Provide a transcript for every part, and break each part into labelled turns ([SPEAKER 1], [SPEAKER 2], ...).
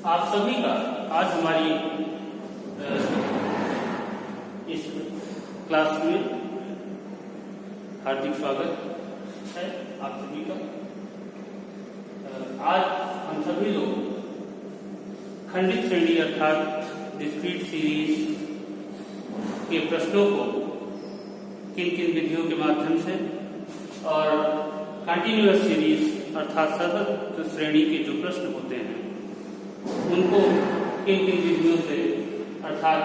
[SPEAKER 1] आप सभी का आज हमारी इस क्लास में हार्दिक स्वागत है आप सभी का। आज हम सभी लोग खंडित श्रेणी अर्थात डिस्क्रीट सीरीज के प्रश्नों को किन किन विधियों के माध्यम से और कंटिन्यूअस सीरीज अर्थात सतत श्रेणी के जो प्रश्न होते हैं उनको किन किन विधियों से अर्थात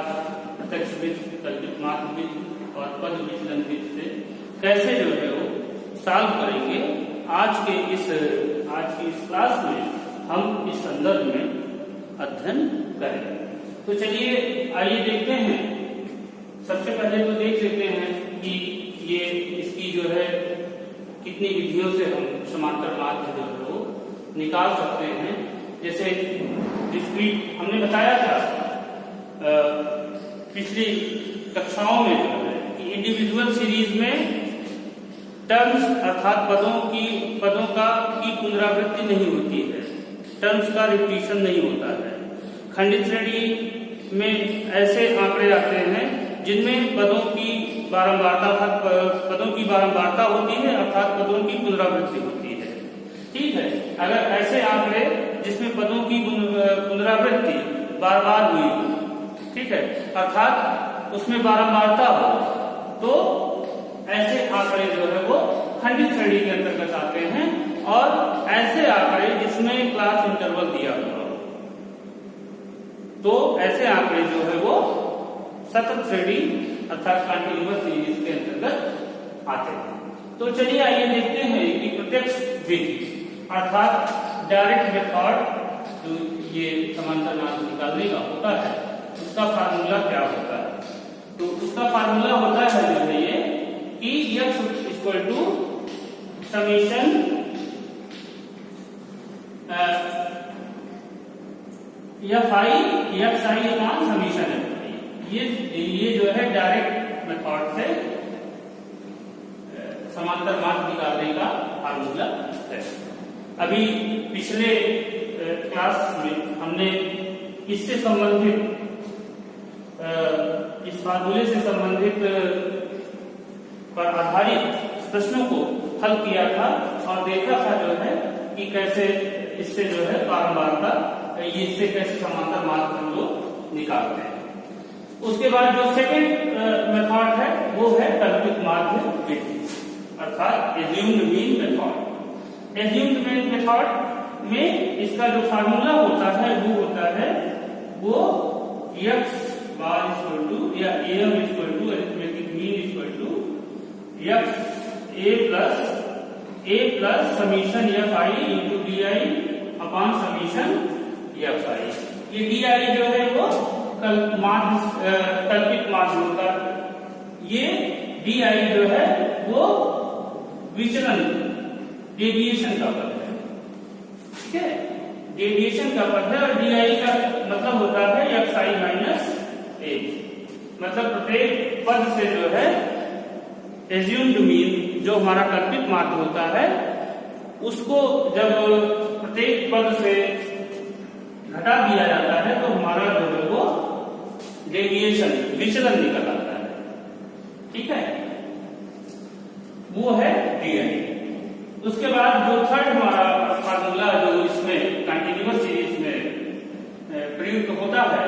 [SPEAKER 1] प्रत्यक्ष विधि, कल्पित माध्य विधि और पद विचलन विधि से कैसे जो है वो सॉल्व करेंगे। आज की इस क्लास में हम इस संदर्भ में अध्ययन करेंगे। तो चलिए आइए देखते हैं। सबसे पहले तो देख लेते हैं कि ये इसकी जो है कितनी विधियों से हम समांतर माध्य जो है वो निकाल सकते हैं। जैसे डिस्क्रीट हमने बताया था पिछली कक्षाओं में जो है कि इंडिविजुअल सीरीज में टर्म्स अर्थात पदों की पुनरावृत्ति नहीं होती है, टर्म्स का रिपीटिशन नहीं होता है। खंडित श्रेणी में ऐसे आंकड़े आते हैं जिनमें पदों की बारंबारता होती है अर्थात पदों की पुनरावृत्ति होती है। ठीक है, अगर ऐसे आंकड़े जिसमें पदों की पुनरावृत्ति बार बार हुई हो, ठीक है, अर्थात उसमें बारंबारता हो, तो ऐसे आंकड़े जो है वो खंडित श्रेणी के अंतर्गत आते हैं। और ऐसे आंकड़े जिसमें क्लास इंटरवल दिया हुआ हो, तो ऐसे आंकड़े जो है वो सतत श्रेणी अर्थात कंटिन्यूअस सीरीज के अंतर्गत आते हैं। तो चलिए आइए देखते हैं कि प्रत्यक्ष विधि अर्थात डायरेक्ट मेथड जो ये समांतर माध्य निकालने का होता है उसका फार्मूला क्या होता है। तो उसका फार्मूला होता है जो है ये कि x equal to summation xi upon summation ये जो है डायरेक्ट मेथड से समांतर माध्य निकालने का फार्मूला है। अभी पिछले क्लास में हमने इससे संबंधित इस फार्मूले से संबंधित पर आधारित प्रश्नों को हल किया था और देखा था जो है कि कैसे इससे जो है बारंबारता इससे कैसे समांतर माध्य हम लोग निकालते हैं। उसके बाद जो सेकंड मेथड है वो है कल्पित माध्य विधि अर्थात assumed mean method. Assumed mean method में इसका जो फार्मूला होता है वो x बार इक्वल टू या am equal to arithmetic mean equal to x a plus summation fi into di upon summation fi। ये di जो है वो कल्पित माध्य होता है। ये di जो है वो विचलन डेविएशन का पद है। ठीक है, डेविएशन का पद है और di का मतलब होता है xi माइनस a। मतलब प्रत्येक पद से जो है एज्यूम्ड मीन जो हमारा कल्पित माध्य होता है उसको जब प्रत्येक पद से घटा दिया जाता है तो हमारा जो है वो डेविएशन विचलन निकल आता है। ठीक है, वो है di। उसके बाद जो थर्ड हमारा फार्मूला जो इसमें कंटिन्यूअस सीरीज में प्रयुक्त होता है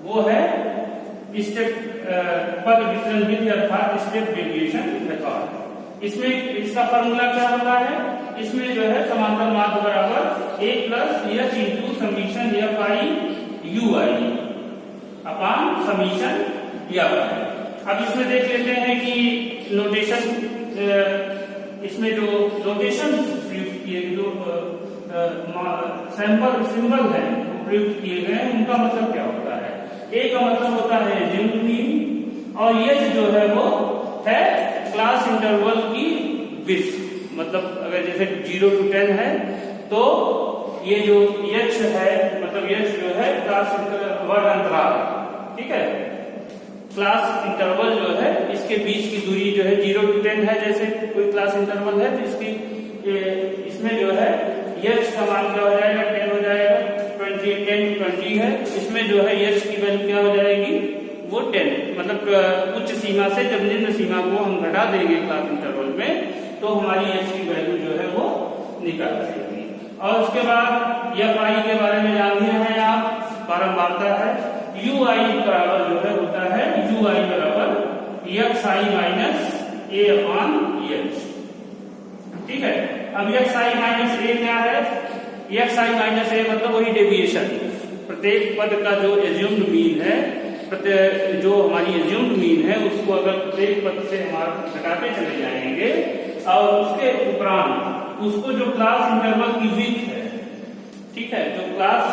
[SPEAKER 1] वो है स्टेप पद विचलन विधि अर्थात स्टेप डेविएशन मेथड। इसमें इसका फार्मूला क्या होता है, इसमें जो है समांतर माध्य बराबर a plus h into summation fi ui upon summation fi। अब इसमें देख लेते हैं कि नोटेशन इसमें जो नोटेशन प्रयुक्त किए जो सैंपल सिंबल है प्रयुक्त किए गए उनका मतलब क्या होता है। a का मतलब होता है एज्यूम्ड मीन और h जो है वो है क्लास इंटरवल की विड्थ। मतलब अगर जैसे 0 to 10 है तो ये जो h है मतलब h जो है क्लास वर्ग अंतराल, ठीक है, क्लास इंटरवल जो है इसके बीच की दूरी जो है 0 to 10 है। जैसे कोई क्लास इंटरवल है तो इसकी इसमें जो है h का मान क्या हो जाएगा 10 हो जाएगा, 10 जो है यश की वैल्यू क्या हो जाएगी, वो 10, मतलब उच्च सीमा से जब निम्न सीमा को हम घटा देंगे क्लास इंटरवल में तो हमारी यश की वैल्यू जो है वो निकाल जाएगी। और उसके बाद एफ आई के बारे में जान ही रहे हैं आप, बारंबारता है, यू आई बराबर जो है होता है यू आई बराबर एक्स आई माइनस ए अपॉन एच। ठीक है, अब एक्स आई माइनस ए क्या है, एक्स आई माइनस ए मतलब वही डेविएशन, प्रत्येक पद का जो एज्यूम्ड मीन है, जो हमारी एज्यूम्ड मीन है उसको अगर प्रत्येक पद से हमारे घटाते चले जाएंगे और उसके उपरांत उसको जो क्लास इंटरवल की विड्थ है, ठीक है, जो क्लास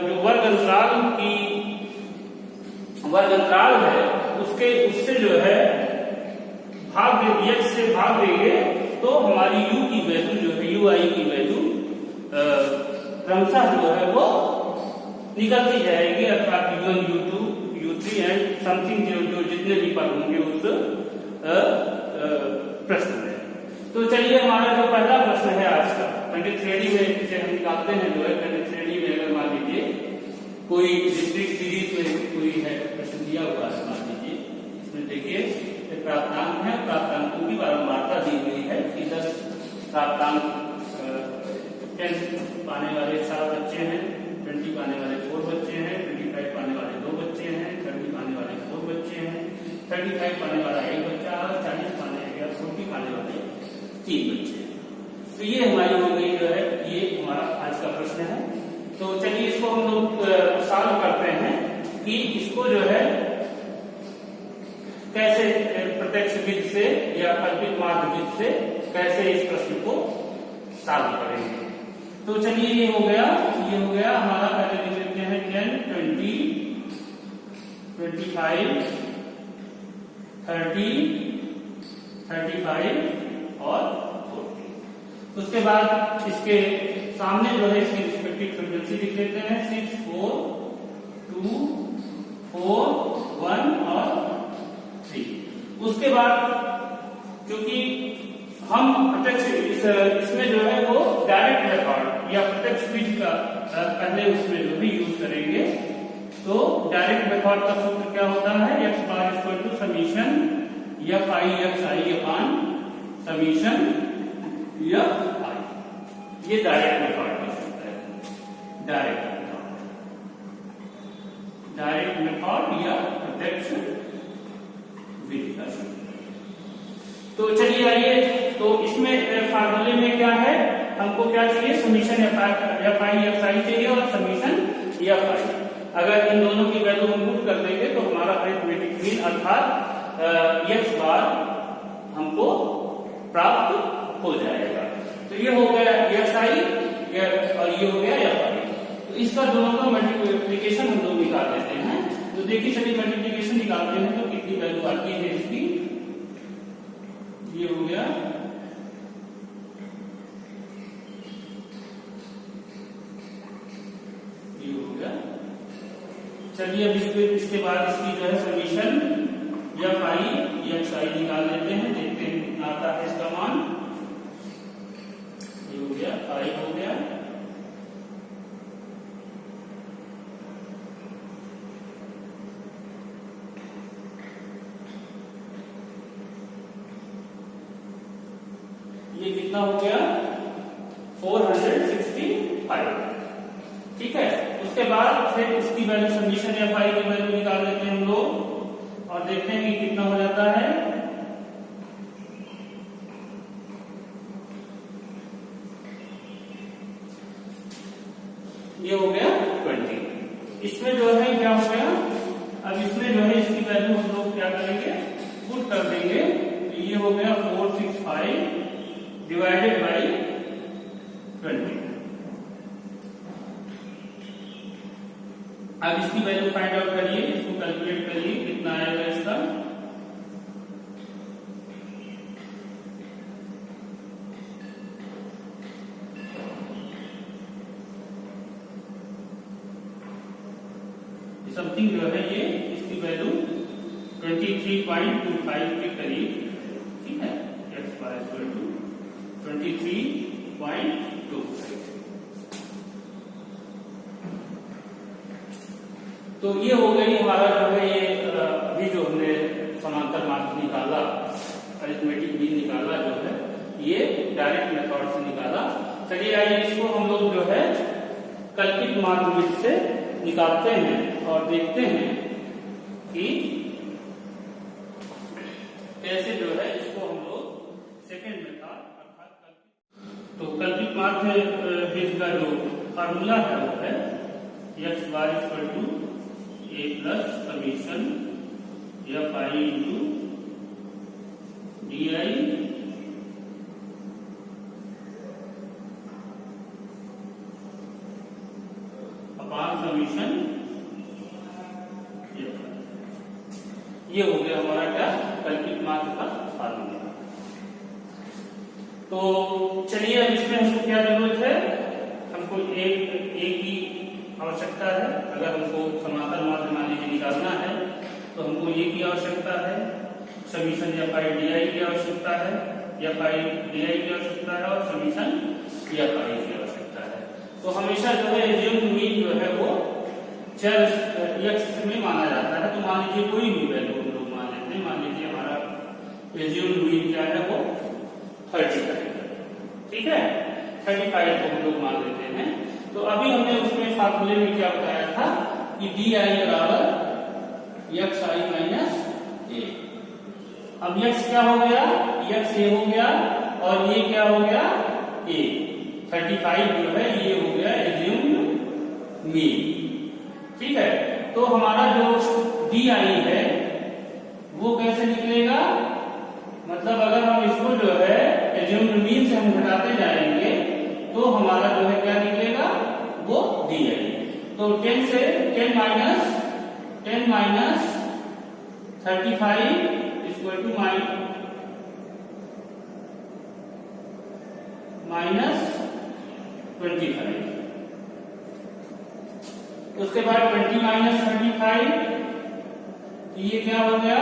[SPEAKER 1] जो वर्ग अंतराल है उससे जो है भाग एक्स से भाग देंगे तो हमारी यू की वैल्यू जो है यू आई की वैल्यू क्रमशः जो है वो निकलती जाएगी, अर्थात U1, U2, U3 and something जो जितने भी पद होंगे उस प्रश्न में। तो चलिए हमारा जो पहला प्रश्न है आज का गणित श्रेणी में जिसे हम निकालते हैं जो है गणित श्रेणी में, अगर मान लीजिए कोई डिस्ट्रिक्ट सीरीज में कोई है प्रश्न दिया हुआ है, मान लीजिए इसमें देखिए प्राप्तांक है, प्राप्तांकों की बारंबारता दी गई है कि 10 प्राप्तांक 10 पाने वाले 4 बच्चे हैं, 20 पाने वाले 4 बच्चे हैं, 25 पाने वाले 2 बच्चे हैं, 30 पाने वाले 4 बच्चे हैं, 35 पाने वाला 1 बच्चा और 40 पाने या 40 पाने वाले 3 बच्चे हैं। तो ये हमारी हो गई जो है, ये हमारा आज का प्रश्न है। तो चलिए इसको हम लोग सॉल्व करते हैं कि इसको जो है कैसे प्रत्यक्ष विधि से या कल्पित माध्य विधि से कैसे इस प्रश्न को सॉल्व करेंगे। तो चलिए ये हो गया हमारा, पहले लिख लेते हैं 10, 20, 25, 30, 35 और 40। उसके बाद इसके सामने जो है इसकी रिस्पेक्टिव फ्रीक्वेंसी लिख लेते हैं 6, 4, 2, 4, 1 और 3। उसके बाद क्योंकि हम प्रत्यक्ष इसमें जो है वो डायरेक्ट मेथड या प्रत्यक्ष विधि का पहले उसमें जो भी यूज करेंगे, तो डायरेक्ट मेथड का सूत्र क्या होता है, X bar equal to summation F I X I upon summation F I, ये डायरेक्ट मेथड का सूत्र है, डायरेक्ट मेथड या प्रत्यक्ष विधि का सूत्र। तो चलिए आइए, तो इसमें फार्मूले में क्या है, हमको क्या चाहिए, समीशन एफ आई एक्स आई चाहिए और समीशन एफ आई। अगर इन दोनों की वैल्यू हम पुट कर देंगे तो हमारा अरिथमेटिक मीन अर्थात एक्स बार हमको प्राप्त हो जाएगा। तो ये हो गया एक्स आई और ये हो गया एफ आई। तो इसका दोनों का मल्टीप्लिकेशन हम लोग निकाल देते हैं। तो देखिए चलिए मल्टीप्लिकेशन निकालते हैं तो कितनी वैल्यू आती है इसकी, ये हो गया चलिए अब इसके बाद इसकी जो है समीशन एफ आई एक्स आई निकाल लेते हैं, देखते हैं कितना आता है इसका मान। ये हो गया 5 हो गया, ये कितना हो गया 465। ठीक है, उसके बाद फिर इसकी वैल्यू समीशन एफ आई की वैल्यू निकाल लेते हैं हम लोग और देखते हैं कि कितना हो जाता है। ये हो गया 20। इसमें जो है क्या हो गया, अब इसमें जो है इसकी वैल्यू हम लोग क्या करेंगे, पुट कर देंगे। तो ये हो गया 465 डिवाइडेड बाई 20। अब इसकी वैल्यू फाइंड आउट करिए, इसको कैलकुलेट करिए कितना आएगा इसका। समथिंग जो है ये इसकी वैल्यू 23.25 के करीब, ठीक है, एक्स बार इक्वल टू 23.25। तो ये हो गई हमारा जो है ये अभी जो हमने समांतर मार्ग निकाला, अरिथमेटिक मीन निकाला जो है ये डायरेक्ट मेथड से निकाला। चलिए आइए इसको हम लोग जो है कल्पित मार्ग विधि से निकालते हैं और देखते हैं कि कैसे जो है इसको हम लोग सेकेंड मेथड अर्थात तो कल्पित मार्ग विधि का जो फार्मूला है वो है x bar equal to a plus summation f i into D I upon summation, ये हो गया हमारा क्या कल्पित मार्ग का फार्मूला। तो चलिए अब इसमें हमको क्या जरूरत है, हमको एक की आवश्यकता है। अगर हमको समांतर मार्ग मान लीजिए निकालना है तो हमको ए की आवश्यकता है, summation F I D I की आवश्यकता है, एफ आई डी आई की आवश्यकता है और समीशन एफ आई की आवश्यकता है। तो हमेशा जो है एज्यूम्ड मीन जो है वो चर x में माना जाता है। तो मान लीजिए कोई भी वैल्यू हम लोग मान लेते हैं, मान लीजिए हमारा एज्यूम्ड मीन क्या है वो 35, ठीक है 35 को हम लोग मान लेते हैं। तो अभी हमने उसमें फार्मूले में क्या बताया था कि डी आई बराबर एक्स आई माइनस ए। अब x क्या हो गया, x ए हो गया और ये क्या हो गया a। 35 जो है ये हो गया एज्यूम्ड मीन, ठीक है। तो हमारा जो डी आई है वो कैसे निकलेगा, मतलब अगर हम इसको जो है एज्यूम्ड मीन से हम घटाते जाएंगे तो हमारा जो है क्या निकलेगा वो डी आई। तो 10 से 10 माइनस 35 इक्वल टू माइनस 25। उसके बाद 20 माइनस 35, तो ये क्या हो गया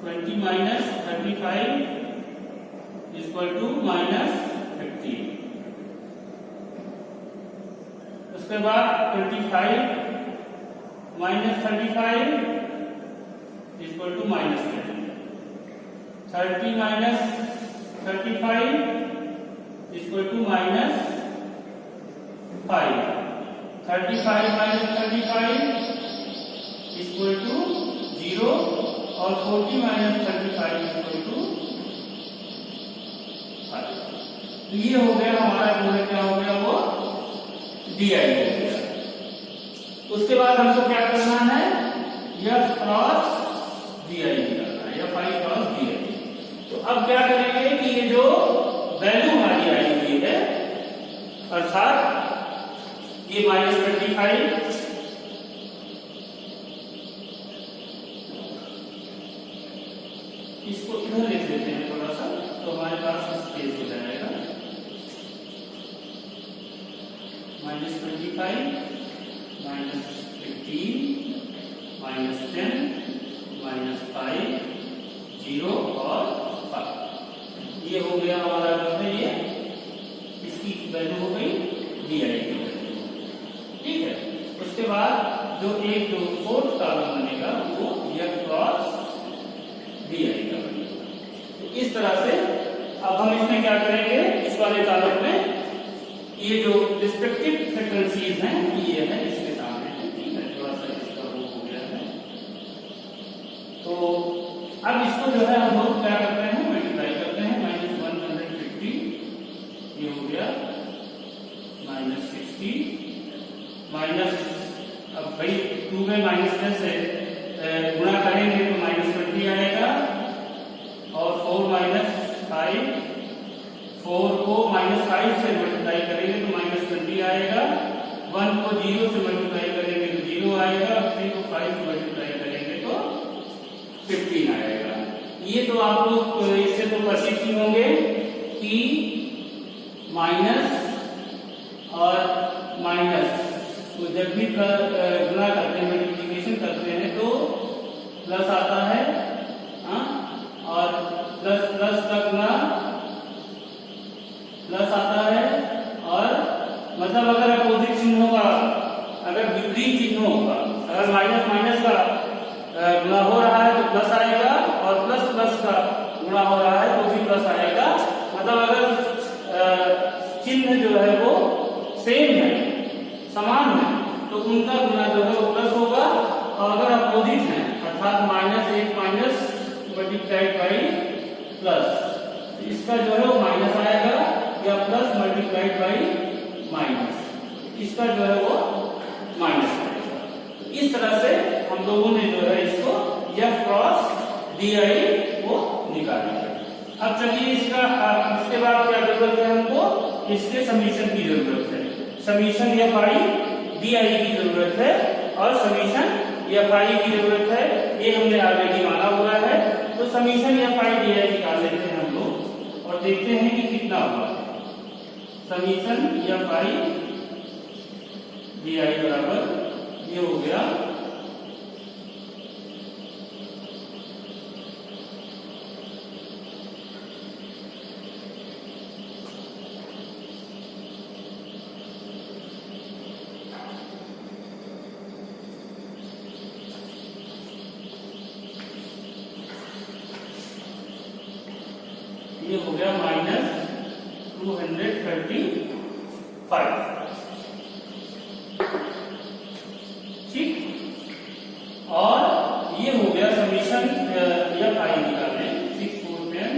[SPEAKER 1] 20 माइनस 35 इक्वल टू माइनस 15। उसके बाद 25 minus 35 equal to minus 10। 30 minus 35 equal to minus 5। 35 minus 35 equal to 0 और 40 माइनस 35 इक्वल टू 5। तो ये हो गया हमारा जो है क्या हो गया वो डी आई हो गया। उसके बाद हमको क्या करना है एफ क्रॉस डी आई करना है, F I cross D I. तो अब क्या करेंगे कि ये जो वैल्यू हमारी आई हुई है अर्थात ये माइनस 25, इसको इधर लिख देते हैं थोड़ा सा तो हमारे पास स्पेस हो जाएगा। माइनस 25 माइनस 15 माइनस 10 माइनस 5 0 और 5। ये हो गया हमारा जो है ये इसकी वैल्यू हो गई डी आई की वैल्यू, ठीक है। उसके बाद जो एक जो फोर्थ कॉलम बनेगा वो एफ क्रॉस डी आई का बनेगा। तो इस तरह से अब हम इसमें क्या करेंगे, इस वाले कॉलम में ये जो रिस्पेक्टिव फ्रीक्वेंसीज हैं ये है इसके सामने है, ठीक है। थोड़ा सा इसका वो हो गया है। तो अब इसको जो है हम लोग क्या करते हैं मल्टीप्लाई करते हैं। माइनस 150 ये हो गया माइनस 60 माइनस, अब भाई 2 में माइनस 10 से गुणा करेंगे तो माइनस 20 आएगा और 4 माइनस 5, 4 को माइनस 5 से मल्टीप्लाई करेंगे तो माइनस 20 आएगा। 1 को 0 से मल्टीप्लाई करेंगे तो 0 आएगा, 3 को 5 से मल्टीप्लाई करेंगे तो 15 आएगा। ये तो आप लोग इससे तो परिचित ही होंगे कि माइनस और माइनस तो जब भी गुणा करते हैं मल्टीप्लिकेशन करते हैं तो प्लस आता है, और प्लस प्लस का गुणा प्लस आता है, और मतलब अगर अगर माइनस माइनस का गुणा हो रहा है तो प्लस आएगा, और प्लस प्लस का गुणा हो रहा है तो भी प्लस आएगा। मतलब अगर चिन्ह जो है वो सेम है, समान है, तो उनका गुना जो है वो प्लस होगा। और अगर अपोजिट है अर्थात माइनस एक माइनस मल्टीप्लाइड बाई प्लस, इसका जो है वो माइनस आएगा, या प्लस मल्टीप्लाइड बाई माइनस, इसका जो है वो माइनस आएगा। इस तरह से हम लोगों ने जो है इसको एफ क्रॉस डी आई वो निकाला। अब चलिए इसके बाद क्या जरूरत है हमको, इसके समीशन की जरूरत है। Summation F I D I की जरूरत है, और समीशन एफ आई की जरूरत है, ये हमने ऑलरेडी माना हुआ है। तो summation F I D I निकाल लेते हैं हम लोग और देखते हैं कि कितना हुआ। Summation F I D I बराबर ये हो गया -235। ठीक, और ये हो गया समीशन एफ आई निकाले 6 4 10।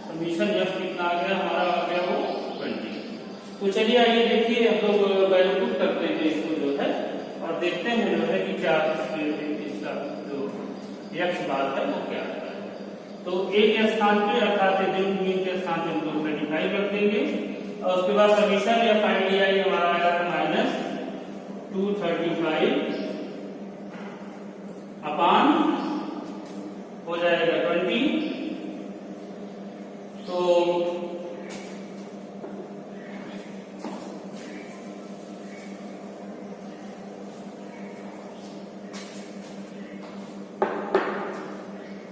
[SPEAKER 1] समीशन एफ कितना आ गया हमारा, आ गया वो 20। तो चलिए आइए देखिए हम लोग वैल्यू पुट करते हैं इसको जो है, और देखते हैं जो है कि क्या इसका जो एक्स बात है वो क्या है। तो ए के स्थान पे अर्थात मीन के स्थान पे हम लोग 25 रख देंगे, और उसके बाद समीशन या फाइंड लिया ये हमारा आया था -235 अपान हो जाएगा 20। तो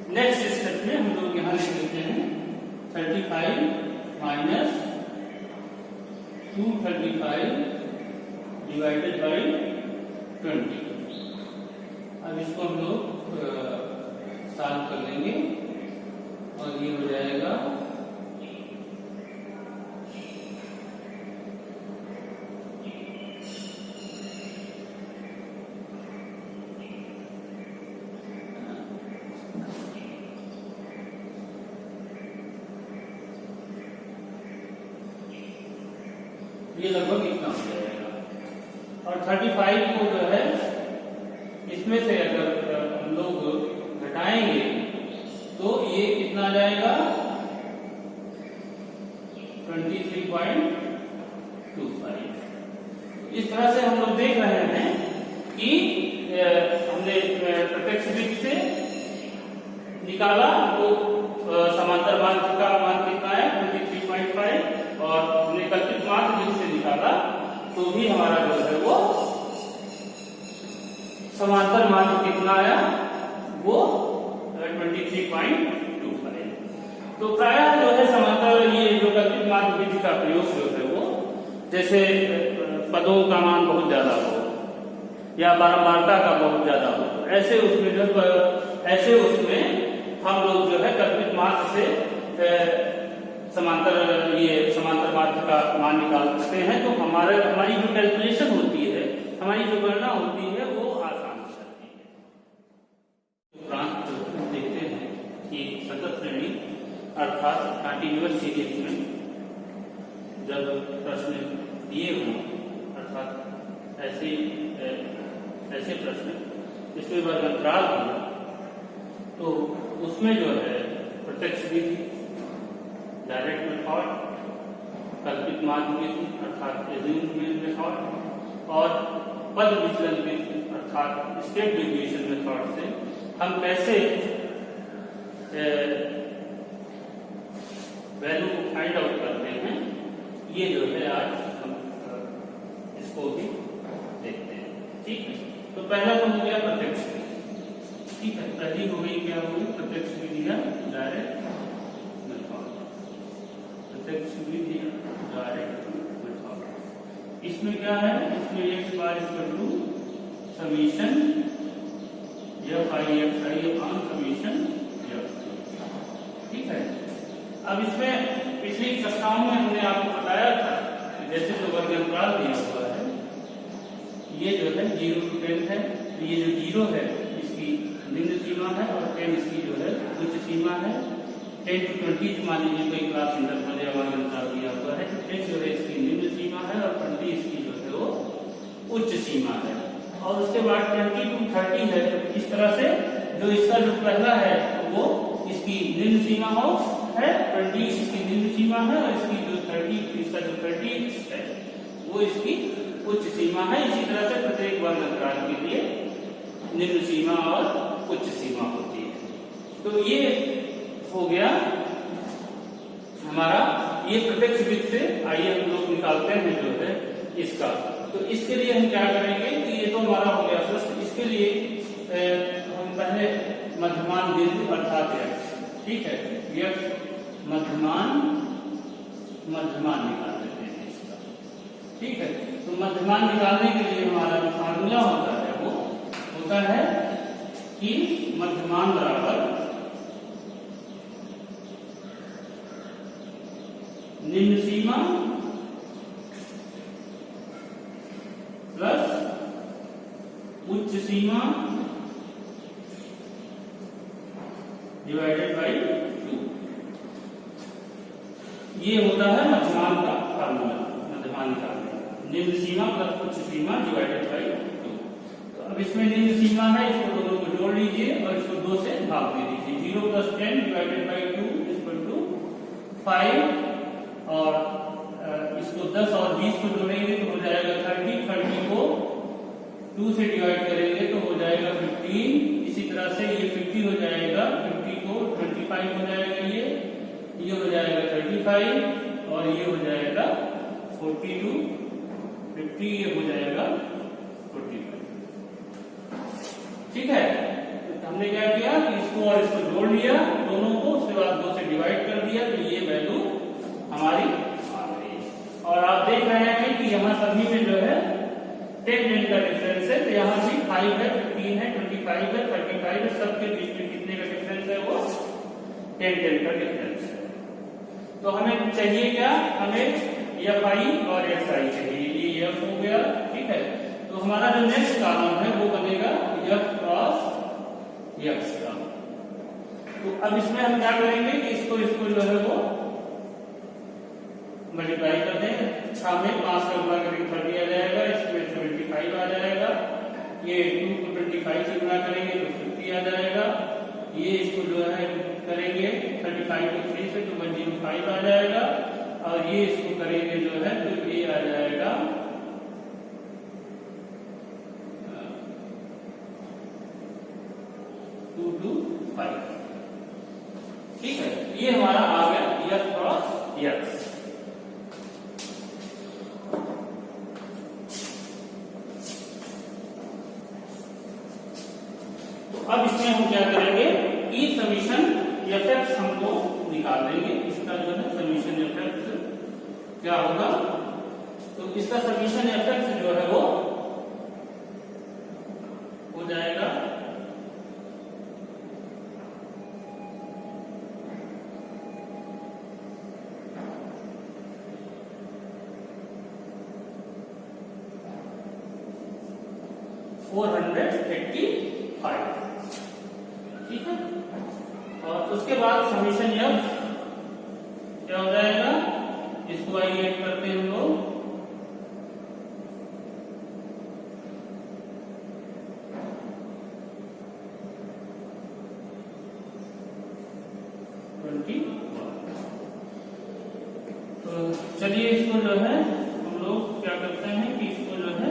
[SPEAKER 1] नेक्स्ट स्टेप में हम लोग यहां लिख लेते हैं 35 माइनस 235 डिवाइडेड बाई 20। अब इसको हम लोग सॉल्व कर लेंगे, और ये हो जाएगा ये लगभग इतना हो जाएगा। और 35 को जो है इसमें से अगर हम लोग घटाएंगे तो ये कितना आ जाएगा 23.25। इस तरह से हम लोग देख रहे हैं कि हमने प्रत्यक्ष बीज से निकाला तो समांतर माध्य का मान कितना है 23.5, और हमने कल्पित माध्य बीज से निकाला तो भी हमारा जो है वो समांतर माध्य कितना आया वो 23.25। तो प्रायः जो है समांतर ये जो कल्पित माध्य विधि का प्रयोग जो है वो, जैसे पदों का मान बहुत ज्यादा हो या बारंबारता का बहुत ज्यादा हो, तो ऐसे उसमें हम लोग जो है कल्पित माध्य से समांतर माध्य का मान निकाल सकते हैं। तो हमारी जो कैलकुलेशन होती है, हमारी जो गणना होती है वो आसान हो जाती है। देखते हैं कि सतत श्रेणी अर्थात कंटिन्यूअस सीरीज में जब प्रश्न दिए हों, अर्थात ऐसे प्रश्न जिसमें वर्गंतराल हो, तो उसमें जो है प्रत्यक्ष विधि, डायरेक्ट मेथड, कल्पित माध्य विधि अर्थात एज्यूम्ड मेथड, और पद विचलन विधि अर्थात स्टेप डेविएशन मेथड से हम कैसे वैल्यू को फाइंड आउट करते हैं, ये जो है आज हम इसको भी देखते हैं। ठीक है, तो पहला तो हो गया प्रत्यक्ष विधि। ठीक है, पहली हो गई क्या होगी प्रत्यक्ष विधि या डायरेक्ट मेथड। प्रत्यक्ष विधि डायरेक्ट मेथड इसमें क्या है, इसमें x bar equal to summation f i x i upon summation f। ठीक है। अब इसमें पिछली कक्षाओं में हमने आपको बताया था जैसे जो वर्ग अंतराल दिया हुआ है ये जो है 0 to 10 है, ये जो 0 है इसकी निम्न सीमा है और 10 इसकी जो है उच्च सीमा है। 10 to 20 मान लीजिए कोई क्लास इंटरवल या वर्ग अंतराल दिया हुआ है तो 10 जो है इसकी निम्न सीमा है और 20 इसकी जो है वो उच्च सीमा है। और उसके बाद 20 to 30 है, तो इस तरह से जो इसका जो पहला है वो इसकी निम्न सीमा हो है, 20 इसकी निम्न सीमा है और इसकी जो 30 इसका जो 30 है वो इसकी उच्च सीमा है। इसी तरह से प्रत्येक वर्ग अंतराल के लिए निम्न सीमा और उच्च सीमा होती है। तो ये हो गया हमारा ये प्रत्यक्ष विधि से। आइए हम लोग निकालते हैं जो है इसका। तो इसके लिए हम क्या करेंगे कि ये तो हमारा हो गया प्रश्न, इसके लिए हम पहले मध्यमान बिंदु अर्थात x, ठीक है, x मध्यमान निकाल लेते हैं इसका। ठीक है। तो मध्यमान निकालने के लिए हमारा जो फार्मूला होता है वो होता है कि मध्यमान बराबर निम्न सीमा प्लस उच्च सीमा डिवाइडेड बाई 2। ये होता है मध्यमान का फार्मूला। मध्यमान निकालने निम्न सीमा प्लस उच्च सीमा डिवाइडेड बाई 2। तो अब इसमें निम्न सीमा है, इसको दोनों को जोड़ लीजिए और इसको 2 से भाग दे दीजिए। 0 plus 10 divided by 2 equal to 5 और इसको 10 और 20 को जोड़ेंगे तो हो जाएगा 30। 30 को 2 से डिवाइड करेंगे तो हो जाएगा 15। इसी तरह से ये 50 हो जाएगा, 50 को 25 हो जाएगा, ये हो जाएगा 35 और ये हो जाएगा 42, 50 ये हो जाएगा 45। ठीक है। तो हमने क्या किया कि इसको और इसको जोड़ लिया दोनों को, उसके बाद 2 से डिवाइड कर दिया तो ये वैल्यू हमारी आ गई। और आप देख रहे हैं कि यहाँ सभी में जो है 10 का डिफरेंस है, तो यहाँ भी 5 है, 15 है, 25 है, 35 है, सबके बीच में कितने का डिफरेंस है वो 10 का डिफरेंस है। तो हमें चाहिए क्या, हमें fi और xi चाहिए। ये f हो गया। ठीक है। तो हमारा जो नेक्स्ट कॉलम है वो बनेगा f क्रॉस x का। तो अब इसमें हम क्या करेंगे कि इसको जो है वो मल्टीप्लाई कर दें। 6 में 5 का गुणा करेंगे 30 आ जाएगा, इसमें 75 आ जाएगा। ये 2 को 25 से गुणा करेंगे तो 50 आ जाएगा। ये इसको जो है करेंगे 35 को 3 से तो 105 आ जाएगा और ये इसको करेंगे जो है तो ये आ जाएगा 225। ठीक है। ये हमारा आ गया f क्रॉस x। अब इसमें हम क्या करेंगे कि समीशन fx हमको निकाल देंगे। इसका जो है समीशन fx क्या होगा, तो इसका समीशन fx जो है वो हो जाएगा $485। ठीक है। और उसके बाद समीशन f क्या हो जाएगा, इसको आइए ऐड करते हैं हम लोग। तो चलिए इसको जो है हम लोग क्या करते हैं कि इसको जो है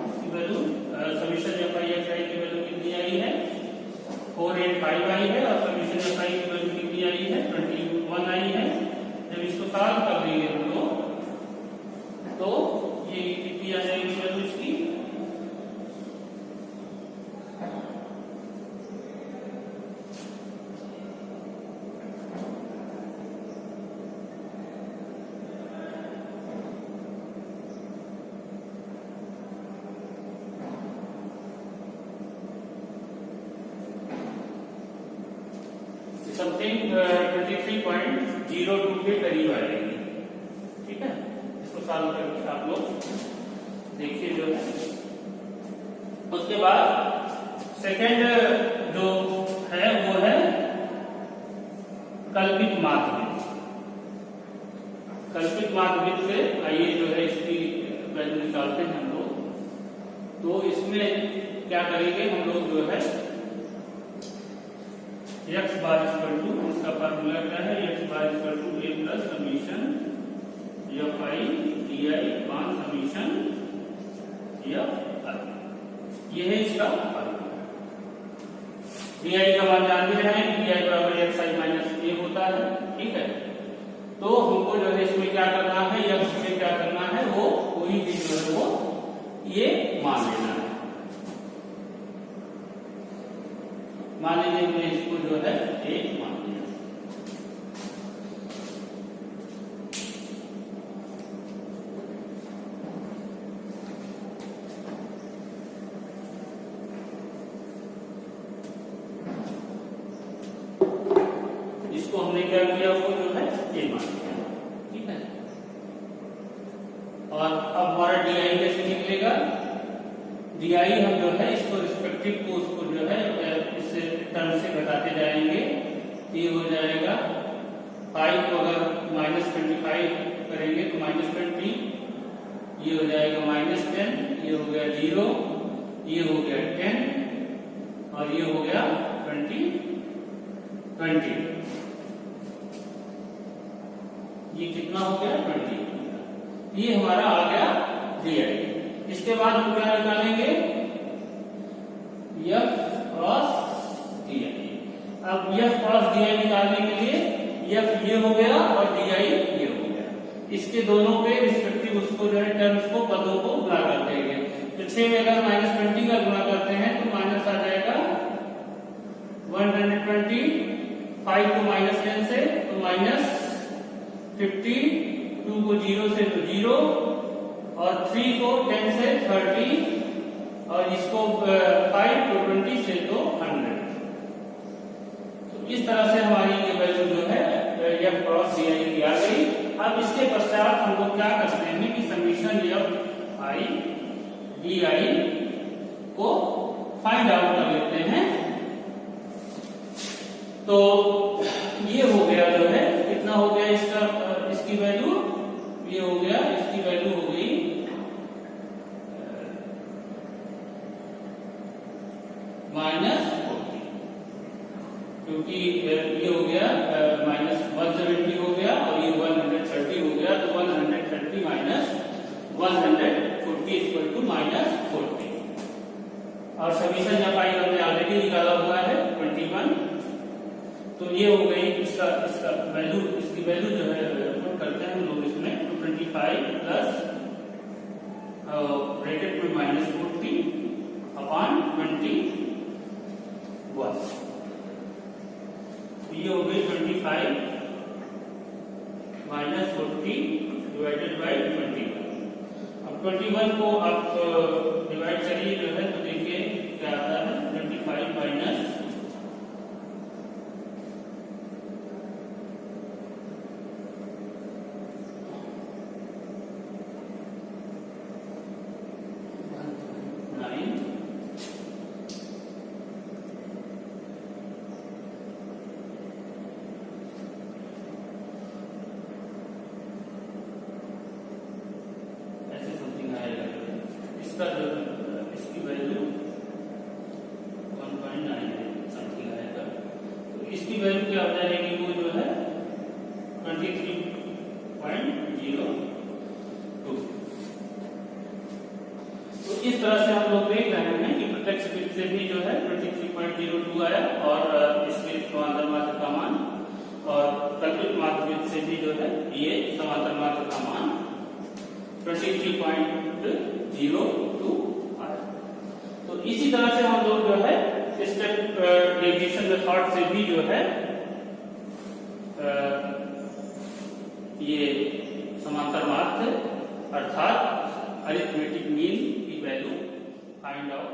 [SPEAKER 1] इसकी value summation f i x i की वैल्यू कितनी आई है 485 आई है और समीशन f i की वैल्यू कितनी आई है 21 आई है। जब इसको सॉल्व कर देंगे हम लोग तो ये कितनी आ जाएगी वैल्यू इसकी समथिंग 23.02 के करीब आ जाएगी। ठीक है, इसको सॉल्व करके आप लोग देखिए जो है। उसके बाद सेकंड जो है वो है कल्पित माध्यमिक। कल्पित माध्यमिक से आइए जो है इसकी वैल्यू निकालते हैं हम लोग। तो इसमें क्या करेंगे हम लोग जो है x बार इक्वल टू, इसका फार्मूला क्या है, x bar equal to a plus summation fi di मान समीशन fi, ये है इसका फार्मूला। di का मान जानते हैं कि di बराबर xi माइनस a होता है। ठीक है, तो हमको जो है इसमें क्या करना है, x में क्या करना है, वो कोई भी जो है वो ये मान लेना है। मान लीजिए हमने इसको जो है एक मान लिया। इसको हमने क्या किया, वो जो है ए मान लिया। ठीक है, और अब हमारा डी आई कैसे निकलेगा, डी आई हम जो है इसको रिस्पेक्टिव को उसको जो है इससे टर्म से घटाते जाएंगे। ये हो जाएगा 5 को अगर -25 करेंगे तो -20, ये हो जाएगा -10, ये हो गया 0, ये हो गया 10 और ये हो गया 20। ये कितना हो गया 20। ये हमारा आ गया डी आई। इसके बाद हम क्या निकालेंगे, f क्रॉस di। अब f क्रॉस di निकालने के लिए f ये हो गया और di ये हो गया। इसके दोनों पे रिस्पेक्टिव उसको जो है टर्म्स को, पदों को गुणा कर देंगे। तो 6 में अगर -20 का गुणा करते हैं तो माइनस आ जाएगा 120, 5 को -10 से तो -50, 2 को 0 से तो 0 और 3 को 10 से 30 और इसको 5 को 20 से तो 100। तो इस तरह से हमारी ये वैल्यू जो है f क्रॉस di की आ गई। अब इसके पश्चात हम लोग क्या करते हैं कि समीशन fi di को फाइंड आउट कर लेते हैं। तो ये हो गया जो है, कितना हो गया इसका, इसकी वैल्यू ये हो गया, इसकी वैल्यू हो गई -40, क्योंकि ये हो गया -170 हो गया और ये 130 हो गया। तो 130 माइनस 140 इक्वल टू -40 और समीशन fi हमने ऑलरेडी निकाला हुआ है 21। तो ये हो गई इसका वैल्यू, इसकी वैल्यू जो है पुट करते हैं हम लोग इसमें। तो 25 प्लस ब्रैकेट में -40 अपॉन 21, ये हो गई 25 -40 डिवाइडेड बाई 21। अब 21 को आप डिवाइड करिए जो है तो देखिए क्या आता है, 25 माइनस 9, इसकी वैल्यू 1.9 समथिंग आएगा। तो इसकी वैल्यू क्या हो जाएगी, वो जो है 23.02। तो इस तरह से हम लोग देख रहे हैं कि प्रत्यक्ष वृत्त से भी जो है 23.02 आया और इसके समांतर मात्र का मान, और कल्पित मात्र वृत्त से भी जो है ये समांतर मात्र का मान 23.02 आया। तो इसी तरह से हम लोग जो है स्टेप डेविएशन मेथड से भी जो है ये समांतर मात्र अर्थात अरिथमेटिक मीन की वैल्यू फाइंड आउट